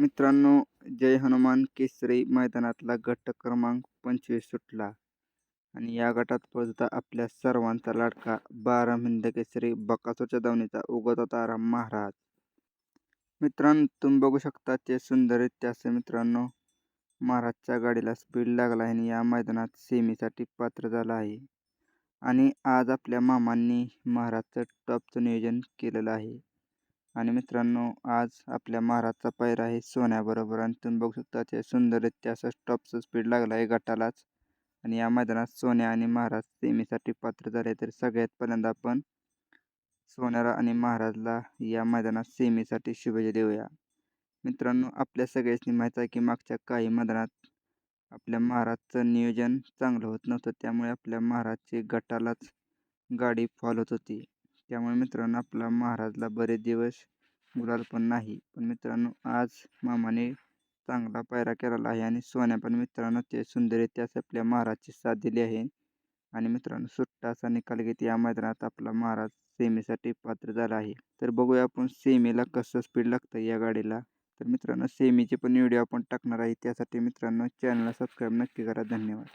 मित्रांनो, जय हनुमान केसरी मैदानातला गट क्रमांक 25 सुटला आणि या गटात पळत आपल्या सर्वांचा लाडका 12 हिंद केसरी बकासूरच्या दावणीचा उगवता तारा महाराज. मित्रांनो, तुम्ही बघू शकता ते सुंदररित्या असं मित्रांनो महाराजच्या गाडीला स्पीड लागला आहे आणि या मैदानात सेमीसाठी पात्र झाला आहे. आणि आज आपल्या मामांनी महाराजचं टॉपचं नियोजन केलेलं आहे. आणि मित्रांनो, आज आपल्या महाराजचा पायरा आहे सोन्याबरोबर आणि तुम्ही बघू शकता ते सुंदररित्या असं टॉपचं स्पीड लागला आहे गटालाच. आणि या मैदानात सोन्या आणि महाराज सेमीसाठी पात्र झाले. तर सगळ्यात पहिल्यांदा आपण सोन्याला आणि महाराजला या मैदानात सेमीसाठी शुभेच्छा देऊया. मित्रांनो, आपल्या सगळ्यांनी माहीत आहे की मागच्या काही मैदानात आपल्या महाराजचं नियोजन चांगलं होत नव्हतं, त्यामुळे आपल्या महाराजची गटालाच गाडी फॉल होत होती. त्यामुळे मित्रांनो, आपला महाराजला बरेच दिवस गुलाल पण नाही. पण मित्रांनो, आज मामाने चांगला पायरा केलेला आहे आणि सोन्या पण मित्रांनो ते सुंदररित्या आपल्या महाराजची साथ दिली आहे. आणि मित्रांनो, सुट्टा असा निकाल घेत या मैदानात आपला महाराज सेमीसाठी पात्र झाला आहे. तर बघूया आपण सेमीला कसं स्पीड लागतं या गाडीला. तर मित्रांनो, सेमीचे पण व्हिडिओ आपण टाकणार आहे. त्यासाठी मित्रांनो चॅनलला सबस्क्राईब नक्की करा. धन्यवाद.